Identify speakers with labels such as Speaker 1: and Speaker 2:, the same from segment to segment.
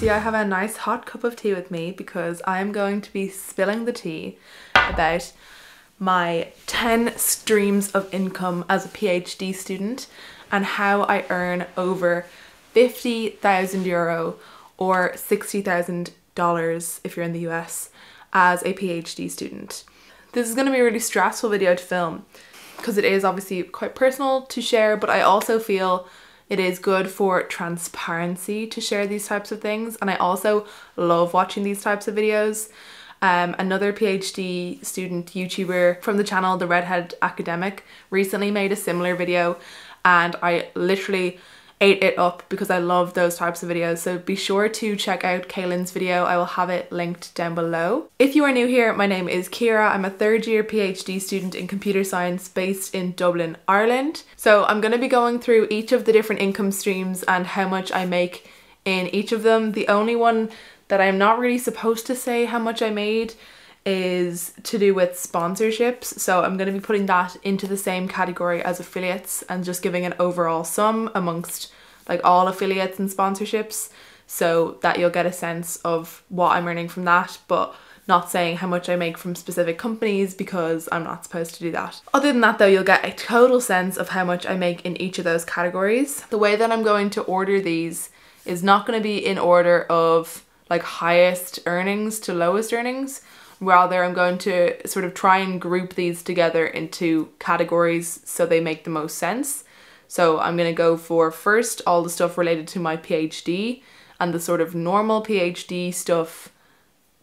Speaker 1: lucky I have a nice hot cup of tea with me because I'm going to be spilling the tea about my 10 streams of income as a PhD student and how I earn over 50,000 euro or $60,000 if you're in the US as a PhD student. This is going to be a really stressful video to film because it is obviously quite personal to share, but I also feel it is good for transparency to share these types of things, and I also love watching these types of videos. Another PhD student YouTuber from the channel The Redhead Academic recently made a similar video and I literally ate it up because I love those types of videos, so be sure to check out Kaylin's video. I will have it linked down below. If you are new here, my name is Kira. I'm a third year PhD student in computer science based in Dublin, Ireland. So I'm going to be going through each of the different income streams and how much I make in each of them. The only one that I'm not really supposed to say how much I made is to do with sponsorships, so I'm going to be putting that into the same category as affiliates and just giving an overall sum amongst like all affiliates and sponsorships so that you'll get a sense of what I'm earning from that, but not saying how much I make from specific companies because I'm not supposed to do that. Other than that though, you'll get a total sense of how much I make in each of those categories. The way that I'm going to order these is not going to be in order of like highest earnings to lowest earnings. Rather, I'm going to sort of try and group these together into categories so they make the most sense. So I'm going to go for first all the stuff related to my PhD and the sort of normal PhD stuff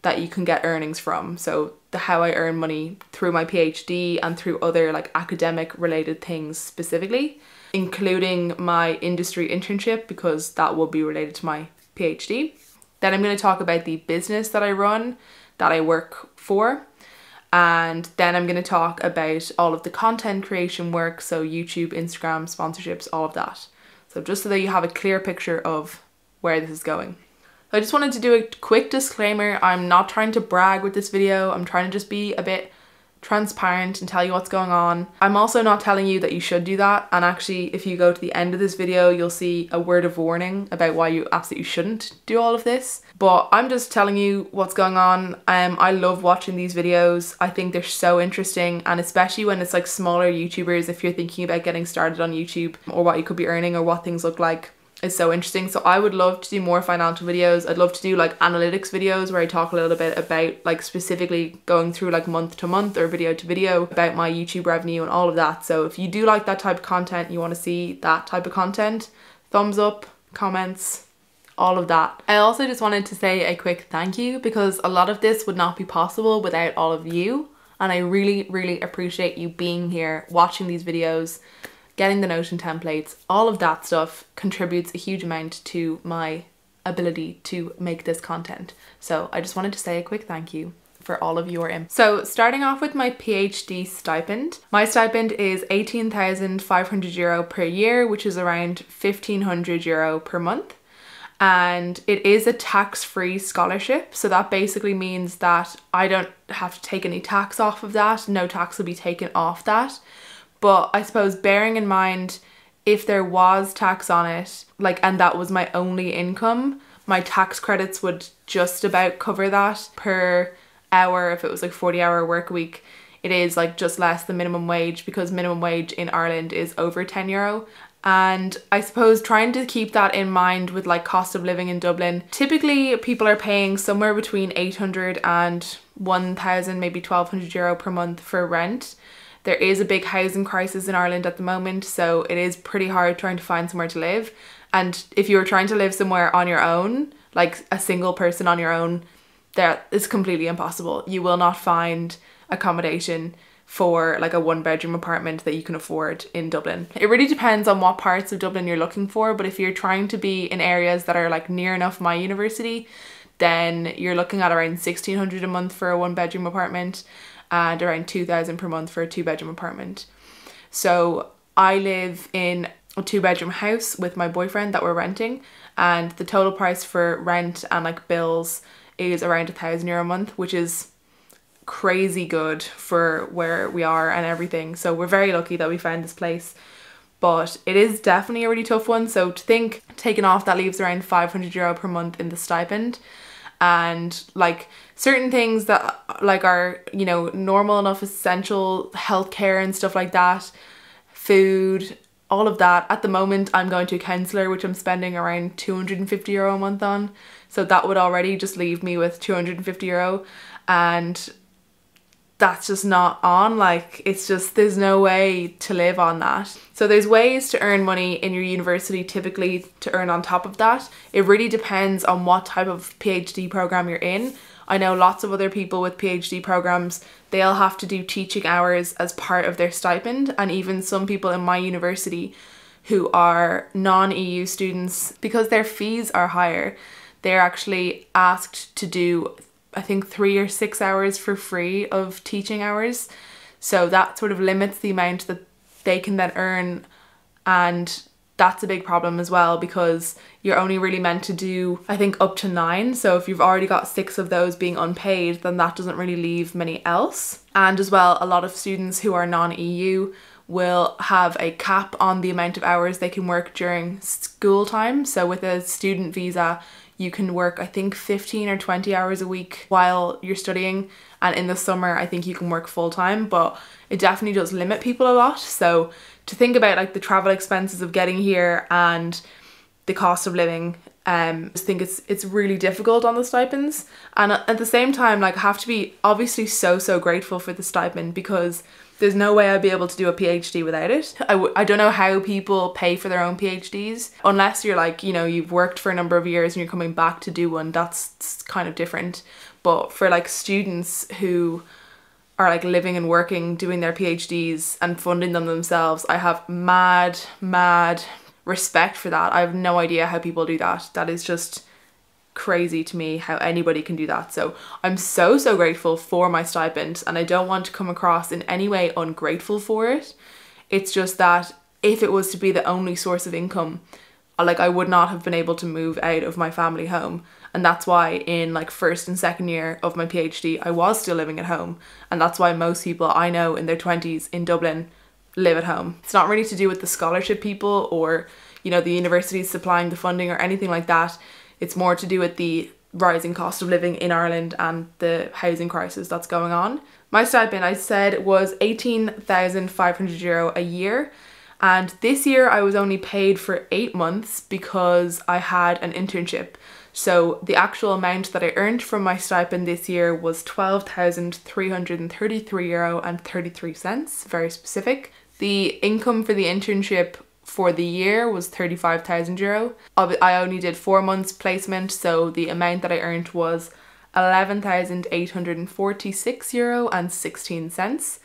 Speaker 1: that you can get earnings from. So the how I earn money through my PhD and through other like academic related things specifically, including my industry internship because that will be related to my PhD. Then I'm going to talk about the business that I run, that I work for, and then I'm going to talk about all of the content creation work, so YouTube, Instagram, sponsorships, all of that. So just so that you have a clear picture of where this is going. I just wanted to do a quick disclaimer. I'm not trying to brag with this video. I'm trying to just be a bit transparent and tell you what's going on. I'm also not telling you that you should do that, and actually if you go to the end of this video you'll see a word of warning about why you absolutely shouldn't do all of this, but I'm just telling you what's going on. I love watching these videos. I think they're so interesting, and especially when it's like smaller YouTubers, if you're thinking about getting started on YouTube or what you could be earning or what things look like, is so interesting. So I would love to do more financial videos. I'd love to do like analytics videos where I talk a little bit about like specifically going through like month to month or video to video about my YouTube revenue and all of that. So if you do like that type of content, you want to see that type of content, thumbs up, comments, all of that. I also just wanted to say a quick thank you because a lot of this would not be possible without all of you, and I really appreciate you being here, watching these videos, getting the Notion templates. All of that stuff contributes a huge amount to my ability to make this content. So I just wanted to say a quick thank you for all of your input. So starting off with my PhD stipend. My stipend is 18,500 euro per year, which is around 1,500 euro per month. And it is a tax-free scholarship. So that basically means that I don't have to take any tax off of that. No tax will be taken off that. But I suppose bearing in mind if there was tax on it, like, and that was my only income, my tax credits would just about cover that per hour. If it was like 40-hour work week, it is like just less than minimum wage because minimum wage in Ireland is over 10 euro. And I suppose trying to keep that in mind with like cost of living in Dublin, typically people are paying somewhere between 800 and 1,000, maybe 1,200 euro per month for rent. There is a big housing crisis in Ireland at the moment, so it is pretty hard trying to find somewhere to live. And if you're trying to live somewhere on your own, like a single person on your own, that is completely impossible. You will not find accommodation for like a 1-bedroom apartment that you can afford in Dublin. It really depends on what parts of Dublin you're looking for, but if you're trying to be in areas that are like near enough my university, then you're looking at around 1,600 a month for a 1-bedroom apartment and around 2,000 per month for a 2-bedroom apartment. So I live in a 2-bedroom house with my boyfriend that we're renting, and the total price for rent and like bills is around 1,000 euro a month, which is crazy good for where we are and everything. So we're very lucky that we found this place. but it is definitely a really tough one. So to think, taken off, that leaves around €500 per month in the stipend. And like certain things that like are, you know, normal enough essential healthcare and stuff like that, food, all of that. At the moment I'm going to a counsellor, which I'm spending around €250 a month on, so that would already just leave me with €250, and that's just not on. Like, it's just, there's no way to live on that. So there's ways to earn money in your university typically to earn on top of that. It really depends on what type of PhD program you're in. I know lots of other people with PhD programs, they'll have to do teaching hours as part of their stipend, and even some people in my university who are non-EU students, because their fees are higher, they're actually asked to do, I think, 3 or 6 hours for free of teaching hours. So that sort of limits the amount that they can then earn, and that's a big problem as well, because you're only really meant to do, I think, up to 9. So if you've already got 6 of those being unpaid, then that doesn't really leave many else. And as well, a lot of students who are non-EU will have a cap on the amount of hours they can work during school time. So with a student visa, you can work, I think, 15 or 20 hours a week while you're studying. And in the summer, I think you can work full time, but it definitely does limit people a lot. So to think about like the travel expenses of getting here and the cost of living, I just think it's really difficult on the stipends. And at the same time, like, I have to be obviously so grateful for the stipend, because there's no way I'd be able to do a PhD without it. I don't know how people pay for their own PhDs, unless you're like, you know, you've worked for a number of years and you're coming back to do one. That's kind of different. But for like students who are like living and working, doing their PhDs and funding them themselves, I have mad respect for that. I have no idea how people do that. That is just crazy to me, how anybody can do that. So I'm so grateful for my stipend, and I don't want to come across in any way ungrateful for it. It's just that if it was to be the only source of income, like, I would not have been able to move out of my family home. And that's why in like first and second year of my PhD I was still living at home, and that's why most people I know in their 20s in Dublin live at home. It's not really to do with the scholarship people or, you know, the universities supplying the funding or anything like that. It's more to do with the rising cost of living in Ireland and the housing crisis that's going on. My stipend, I said, was €18,500 a year. And this year I was only paid for 8 months because I had an internship. So the actual amount that I earned from my stipend this year was €12,333.33, very specific. The income for the internship for the year was €35,000. I only did 4 months placement, so the amount that I earned was €11,846.16.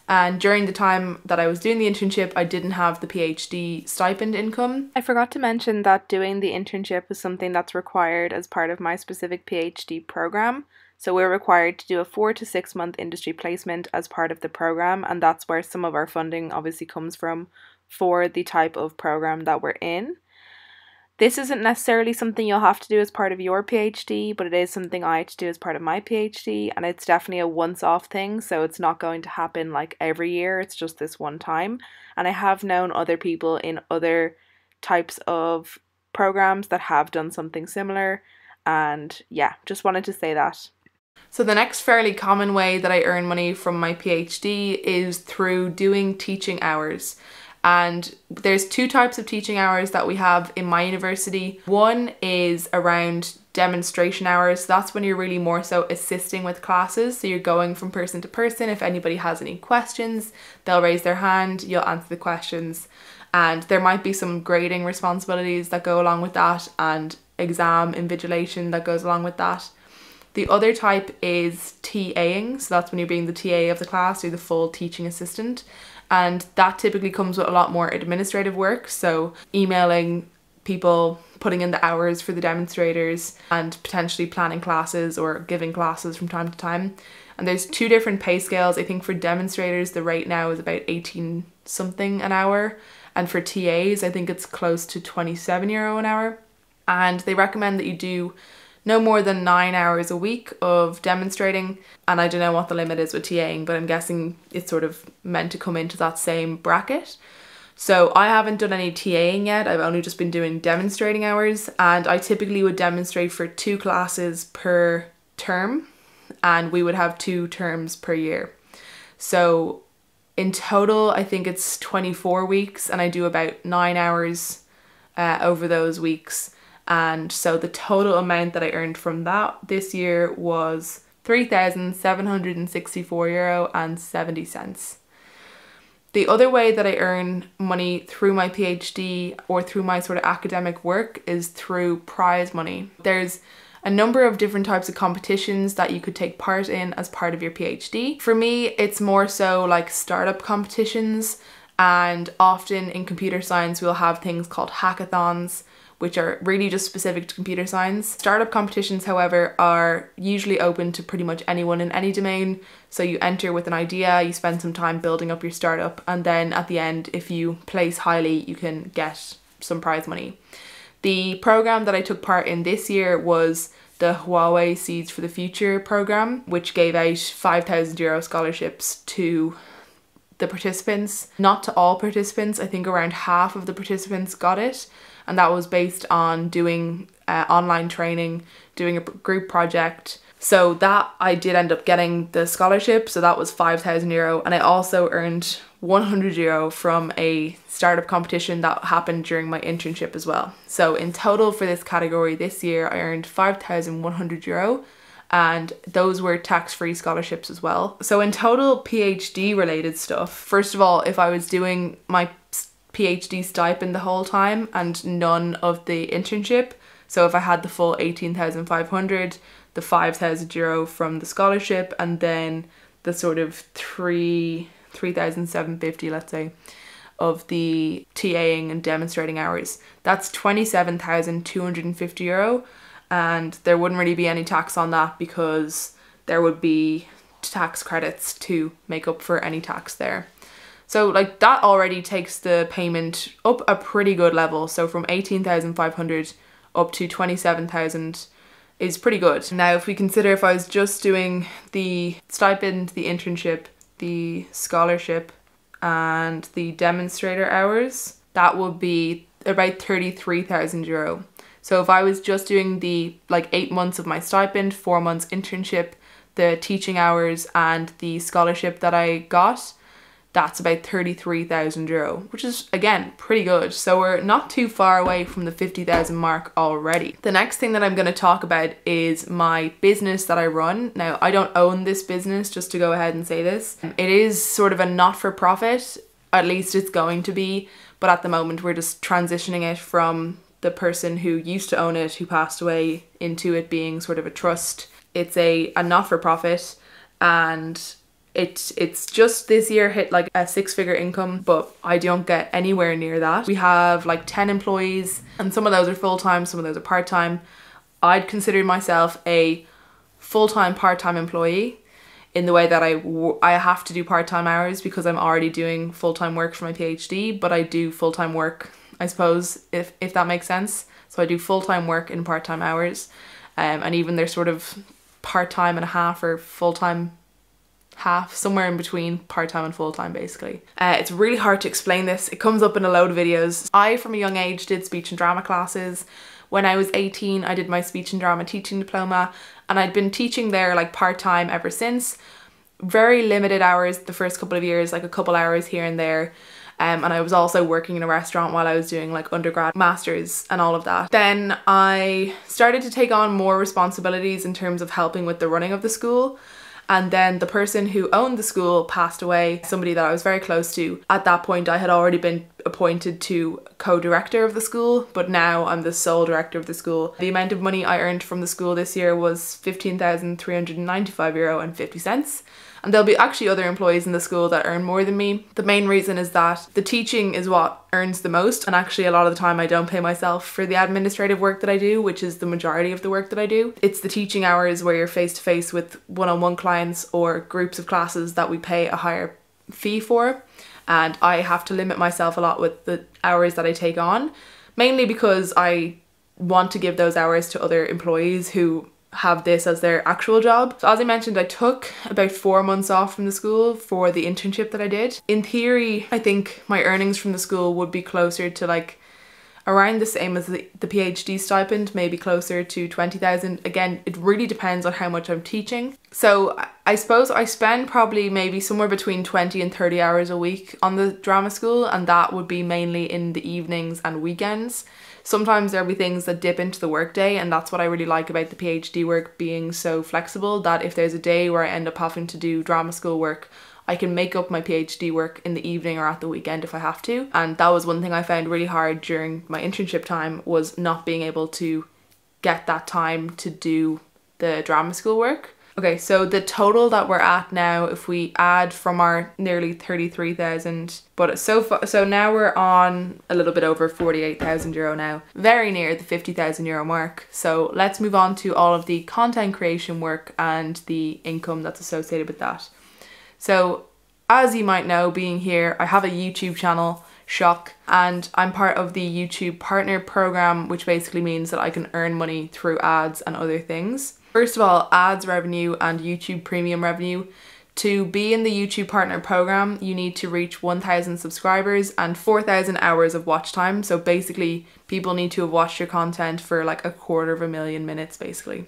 Speaker 1: And during the time that I was doing the internship, I didn't have the PhD stipend income. I forgot to mention that doing the internship is something that's required as part of my specific PhD program. So we're required to do a 4 to 6 month industry placement as part of the program, and that's where some of our funding obviously comes from for the type of program that we're in. This isn't necessarily something you'll have to do as part of your PhD, but it is something I had to do as part of my PhD, and it's definitely a once-off thing, so it's not going to happen like every year, it's just this one time. And I have known other people in other types of programs that have done something similar, and yeah, just wanted to say that. So the next fairly common way that I earn money from my PhD is through doing teaching hours. And there's 2 types of teaching hours that we have in my university. One is around demonstration hours. So that's when you're really more so assisting with classes. So you're going from person to person. If anybody has any questions, they'll raise their hand, you'll answer the questions. And there might be some grading responsibilities that go along with that, and exam invigilation that goes along with that. The other type is TAing. So that's when you're being the TA of the class, or the full teaching assistant. And that typically comes with a lot more administrative work, so emailing people, putting in the hours for the demonstrators, and potentially planning classes or giving classes from time to time. And there's 2 different pay scales. I think for demonstrators the rate now is about 18 something an hour, and for TAs I think it's close to €27 an hour. And they recommend that you do no more than 9 hours a week of demonstrating, and I don't know what the limit is with TAing, but I'm guessing it's sort of meant to come into that same bracket. So I haven't done any TAing yet. I've only just been doing demonstrating hours, and I typically would demonstrate for 2 classes per term, and we would have 2 terms per year. So in total, I think it's 24 weeks, and I do about 9 hours over those weeks. And so the total amount that I earned from that this year was €3,764.70. The other way that I earn money through my PhD or through my sort of academic work is through prize money. There's a number of different types of competitions that you could take part in as part of your PhD. For me, it's more so like startup competitions, and often in computer science we'll have things called hackathons, which are really just specific to computer science. Startup competitions, however, are usually open to pretty much anyone in any domain. So you enter with an idea, you spend some time building up your startup, and then at the end, if you place highly, you can get some prize money. The program that I took part in this year was the Huawei Seeds for the Future program, which gave out €5,000 scholarships to the participants. Not to all participants, I think around half of the participants got it. And that was based on doing online training, doing a group project. So that I did end up getting the scholarship, so that was €5,000, and I also earned €100 from a startup competition that happened during my internship as well. So in total for this category this year, I earned €5,100, and those were tax-free scholarships as well. So in total PhD related stuff, first of all, if I was doing my PhD stipend the whole time and none of the internship, so if I had the full 18,500, the €5,000 from the scholarship, and then the sort of 3,750, let's say, of the TAing and demonstrating hours, that's €27,250, and there wouldn't really be any tax on that because there would be tax credits to make up for any tax there. So like that already takes the payment up a pretty good level. So from 18,500 up to 27,000 is pretty good. Now, if we consider if I was just doing the stipend, the internship, the scholarship, and the demonstrator hours, that would be about €33,000. So if I was just doing the 8 months of my stipend, 4 months internship, the teaching hours, and the scholarship that I got, that's about €33,000, which is, again, pretty good. So we're not too far away from the 50,000 mark already. The next thing that I'm going to talk about is my business that I run. Now, I don't own this business, just to go ahead and say this. It is sort of a not-for-profit, at least it's going to be, but at the moment we're just transitioning it from the person who used to own it, who passed away, into it being sort of a trust. It's a not-for-profit, and it's just this year hit like a 6-figure income, but I don't get anywhere near that. We have like 10 employees, and some of those are full-time, some of those are part-time. I'd consider myself a full-time part-time employee in the way that I have to do part-time hours because I'm already doing full-time work for my PhD, but I do full-time work, I suppose, if that makes sense. So I do full-time work in part-time hours, and even they're sort of part-time and a half or full-time half, somewhere in between part-time and full-time basically. It's really hard to explain this. It comes up in a load of videos. I, from a young age, did speech and drama classes. When I was 18, I did my speech and drama teaching diploma, and I'd been teaching there like part-time ever since. Very limited hours the first couple of years, like a couple hours here and there. And I was also working in a restaurant while I was doing like undergrad, masters and all of that. Then I started to take on more responsibilities in terms of helping with the running of the school. And then the person who owned the school passed away, somebody that I was very close to. At that point, I had already been appointed to co-director of the school, but now I'm the sole director of the school. The amount of money I earned from the school this year was €15,395.50. And there'll be actually other employees in the school that earn more than me. The main reason is that the teaching is what earns the most, and actually a lot of the time I don't pay myself for the administrative work that I do, which is the majority of the work that I do. It's the teaching hours where you're face to face with one-on-one clients or groups of classes that we pay a higher fee for, and I have to limit myself a lot with the hours that I take on, mainly because I want to give those hours to other employees who have this as their actual job. So as I mentioned, I took about 4 months off from the school for the internship that I did. In theory, I think my earnings from the school would be closer to like around the same as the PhD stipend, maybe closer to 20,000. Again, it really depends on how much I'm teaching. So I suppose I spend probably maybe somewhere between 20 and 30 hours a week on the drama school, and that would be mainly in the evenings and weekends. Sometimes there'll be things that dip into the workday, and that's what I really like about the PhD work being so flexible, that if there's a day where I end up having to do drama school work, I can make up my PhD work in the evening or at the weekend if I have to. And that was one thing I found really hard during my internship time, was not being able to get that time to do the drama school work. Okay, so the total that we're at now, if we add from our nearly 33,000, but so now we're on a little bit over 48,000 euro now, very near the 50,000 euro mark. So let's move on to all of the content creation work and the income that's associated with that. So as you might know, being here, I have a YouTube channel, shock, and I'm part of the YouTube partner program, which basically means that I can earn money through ads and other things. First of all, ads revenue and YouTube premium revenue. To be in the YouTube partner program, you need to reach 1,000 subscribers and 4,000 hours of watch time. So basically, people need to have watched your content for like 250,000 minutes basically.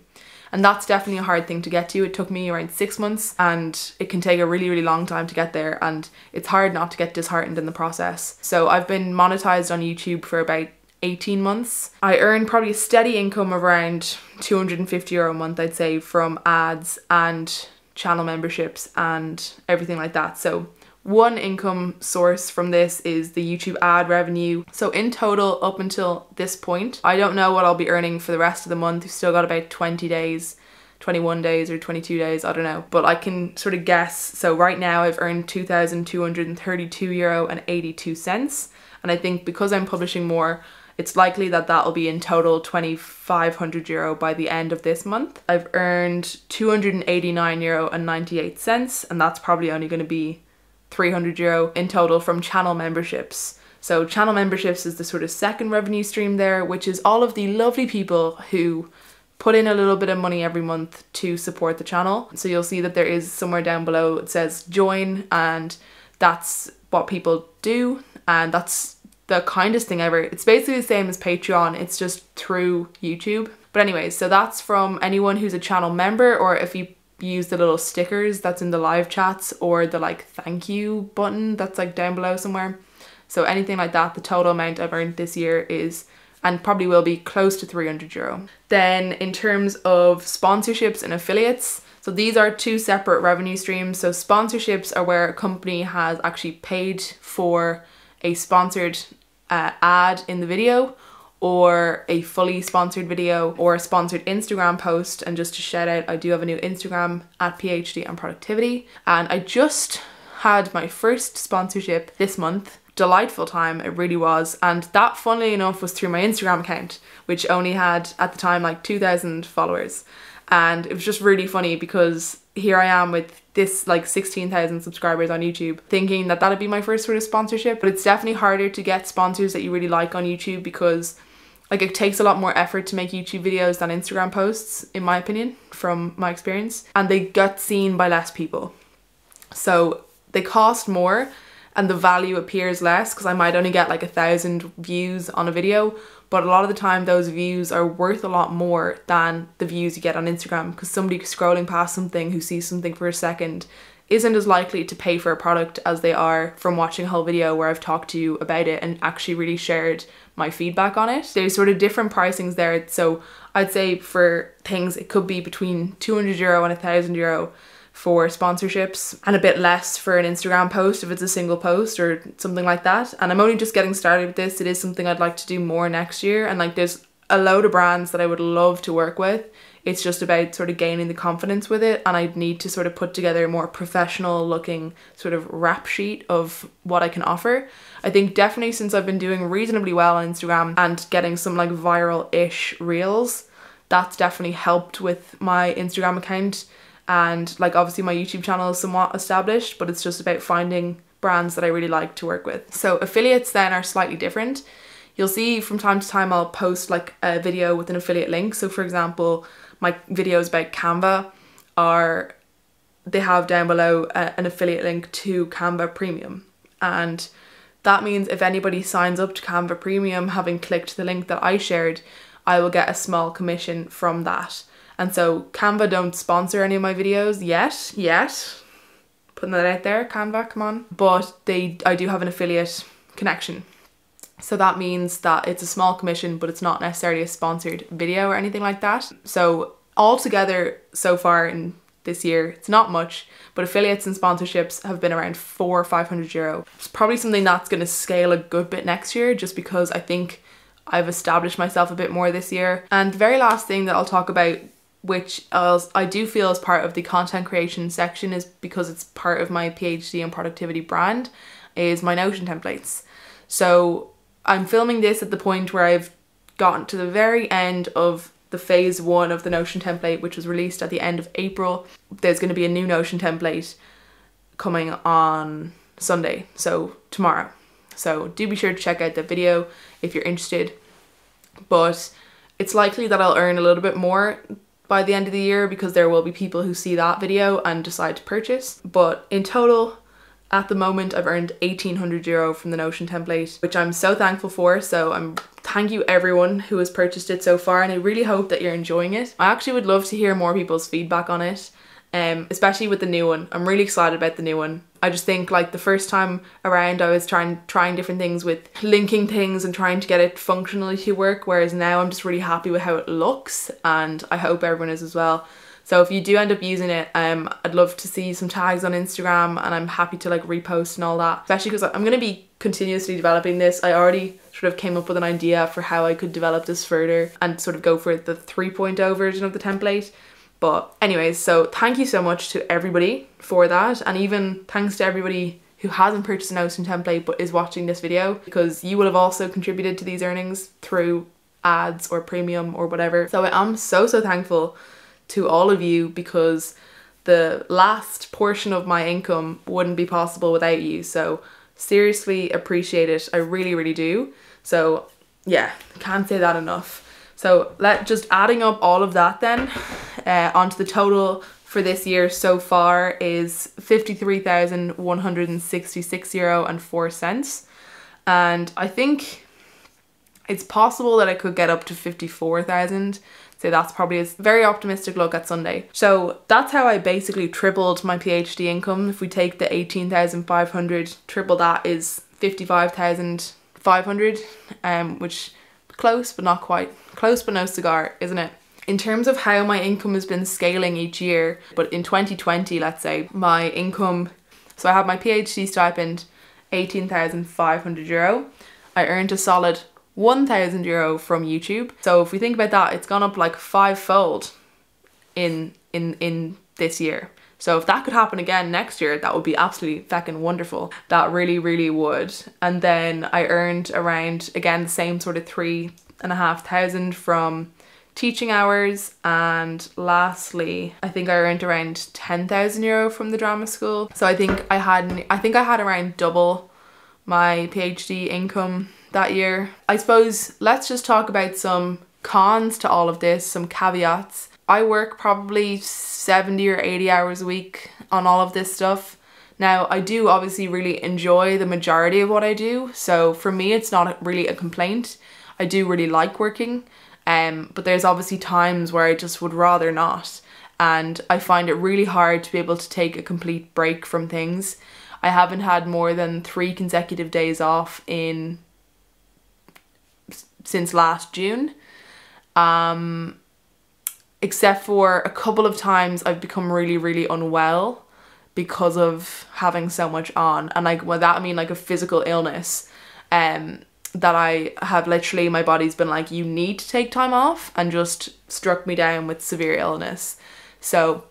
Speaker 1: And that's definitely a hard thing to get to. It took me around 6 months, and it can take a really, really long time to get there, and it's hard not to get disheartened in the process. So I've been monetized on YouTube for about 18 months. I earn probably a steady income of around 250 euro a month, I'd say, from ads and channel memberships and everything like that. So one income source from this is the YouTube ad revenue. So in total, up until this point, I don't know what I'll be earning for the rest of the month. We've still got about 20 days, 21 days or 22 days, I don't know. But I can sort of guess. So right now I've earned 2,232 euro and 82 cents. And I think because I'm publishing more, it's likely that that'll be in total 2,500 euro by the end of this month. I've earned 289 euro and 98 cents, and that's probably only going to be 300 euro in total from channel memberships. So channel memberships is the sort of second revenue stream there, which is all of the lovely people who put in a little bit of money every month to support the channel. So you'll see that there is somewhere down below, it says join, and that's what people do, and that's the kindest thing ever. It's basically the same as Patreon, it's just through YouTube. But anyways, so that's from anyone who's a channel member, or if you use the little stickers that's in the live chats, or the like thank you button that's like down below somewhere. So anything like that, the total amount I've earned this year is, and probably will be, close to 300 euro. Then in terms of sponsorships and affiliates, so these are two separate revenue streams. So sponsorships are where a company has actually paid for a sponsored ad in the video, or a fully sponsored video, or a sponsored Instagram post. And just to shout out, I do have a new Instagram at PhD and Productivity, and I just had my first sponsorship this month. Delightful time, it really was. And that, funnily enough, was through my Instagram account, which only had at the time like 2,000 followers. And it was just really funny because here I am with this like 16,000 subscribers on YouTube, thinking that that'd be my first sort of sponsorship. But it's definitely harder to get sponsors that you really like on YouTube, because like it takes a lot more effort to make YouTube videos than Instagram posts, in my opinion, from my experience. And they get seen by less people. So they cost more and the value appears less, because I might only get like 1,000 views on a video, but a lot of the time those views are worth a lot more than the views you get on Instagram, because somebody scrolling past something who sees something for a second isn't as likely to pay for a product as they are from watching a whole video where I've talked to you about it and actually really shared my feedback on it. There's sort of different pricings there. So I'd say for things it could be between 200 euro and 1,000 euro for sponsorships, and a bit less for an Instagram post if it's a single post or something like that. And I'm only just getting started with this. It is something I'd like to do more next year, and like there's a load of brands that I would love to work with. It's just about sort of gaining the confidence with it, and I'd need to sort of put together a more professional looking sort of rap sheet of what I can offer. I think definitely since I've been doing reasonably well on Instagram and getting some like viral-ish reels, that's definitely helped with my Instagram account. And like obviously my YouTube channel is somewhat established, but it's just about finding brands that I really like to work with. So affiliates then are slightly different. You'll see from time to time I'll post like a video with an affiliate link. So for example, my videos about Canva they have down below an affiliate link to Canva Premium. And that means if anybody signs up to Canva Premium having clicked the link that I shared, I will get a small commission from that. And so Canva don't sponsor any of my videos yet. Putting that out there, Canva, come on. But I do have an affiliate connection. So that means that it's a small commission, but it's not necessarily a sponsored video or anything like that. So altogether so far in this year, it's not much, but affiliates and sponsorships have been around €400 or €500. It's probably something that's going to scale a good bit next year, just because I think I've established myself a bit more this year. And the very last thing that I'll talk about, which I do feel is part of the content creation section, is because it's part of my PhD and productivity brand, is my Notion templates. So I'm filming this at the point where I've gotten to the very end of the phase 1 of the Notion template, which was released at the end of April. There's going to be a new Notion template coming on Sunday, so tomorrow. So do be sure to check out that video if you're interested. But it's likely that I'll earn a little bit more by the end of the year, because there will be people who see that video and decide to purchase. But in total, at the moment, I've earned €1,800 from the Notion template, which I'm so thankful for. So thank you everyone who has purchased it so far, and I really hope that you're enjoying it. I actually would love to hear more people's feedback on it, especially with the new one. I'm really excited about the new one. I just think like the first time around I was trying different things with linking things and trying to get it functionally to work, whereas now I'm just really happy with how it looks, and I hope everyone is as well. So if you do end up using it, I'd love to see some tags on Instagram, and I'm happy to like repost and all that, especially because I'm going to be continuously developing this. I already sort of came up with an idea for how I could develop this further and sort of go for the 3.0 version of the template. But anyways, so thank you so much to everybody for that, and even thanks to everybody who hasn't purchased a Notion template but is watching this video, because you will have also contributed to these earnings through ads or premium or whatever. So I am so thankful to all of you, because the last portion of my income wouldn't be possible without you. So seriously appreciate it. I really do. So yeah, can't say that enough. So just adding up all of that then onto the total for this year so far is €53,166.04. And I think it's possible that I could get up to 54,000. So that's probably a very optimistic look at Sunday. So that's how I basically tripled my PhD income. If we take the 18,500, triple that is 55,500, which close but not quite. Close but no cigar, isn't it? In terms of how my income has been scaling each year, but in 2020, let's say, my income, so I have my PhD stipend, €18,500. I earned a solid €1,000 from YouTube. So if we think about that, it's gone up like 5-fold in this year. So if that could happen again next year, that would be absolutely feckin' wonderful. That really would. And then I earned around, again, the same sort of 3,500 from teaching hours. And lastly, I think I earned around €10,000 from the drama school. So I think I had around double my PhD income that year. I suppose let's just talk about some cons to all of this, some caveats. I work probably 70 or 80 hours a week on all of this stuff. Now, I do obviously really enjoy the majority of what I do, so for me it's not really a complaint. I do really like working, but there's obviously times where I just would rather not, and I find it really hard to be able to take a complete break from things. I haven't had more than 3 consecutive days off since last June. Except for a couple of times I've become really unwell because of having so much on, and like by that I mean like a physical illness that I have literally, my body's been like, you need to take time off, and just struck me down with severe illness. So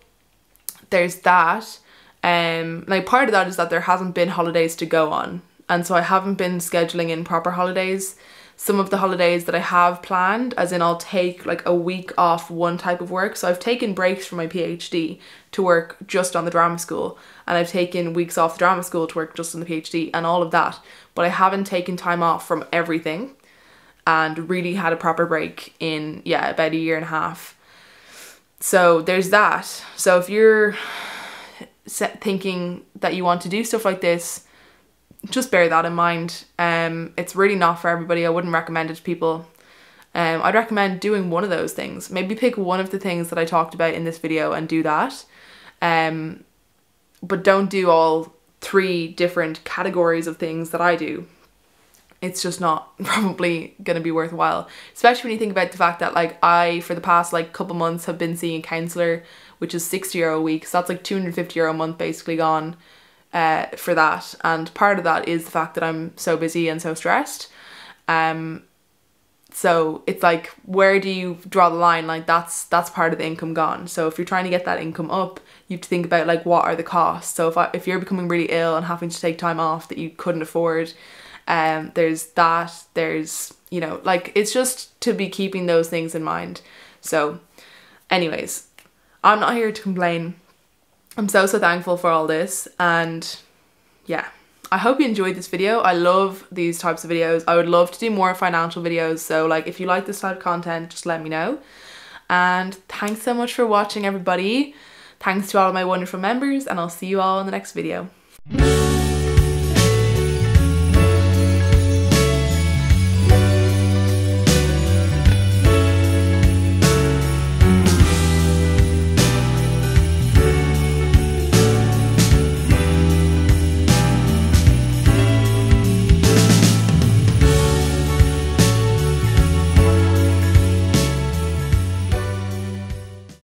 Speaker 1: there's that. Like part of that is that there hasn't been holidays to go on, and so I haven't been scheduling in proper holidays. Some of the holidays that I have planned, as in I'll take like a week off one type of work. So I've taken breaks from my PhD to work just on the drama school, and I've taken weeks off the drama school to work just on the PhD and all of that. But I haven't taken time off from everything and really had a proper break in, yeah, about a year and a half. So there's that. So if you're thinking that you want to do stuff like this, just bear that in mind. It's really not for everybody. I wouldn't recommend it to people. I'd recommend doing one of those things. Maybe pick one of the things that I talked about in this video and do that. But don't do all 3 different categories of things that I do. It's just not probably going to be worthwhile. Especially when you think about the fact that like I, for the past like couple months, have been seeing a counsellor, which is €60 a week. So that's like €250 a month basically gone for that. And part of that is the fact that I'm so busy and so stressed. So it's like, where do you draw the line? Like that's part of the income gone. So if you're trying to get that income up, you have to think about like, what are the costs? So if you're becoming really ill and having to take time off that you couldn't afford, there's that, there's, you know, like, it's just to be keeping those things in mind. So anyways, I'm not here to complain. I'm so thankful for all this, and yeah, I hope you enjoyed this video. I love these types of videos. I would love to do more financial videos, so like if you like this type of content, just let me know. And thanks so much for watching, everybody. Thanks to all of my wonderful members, and I'll see you all in the next video.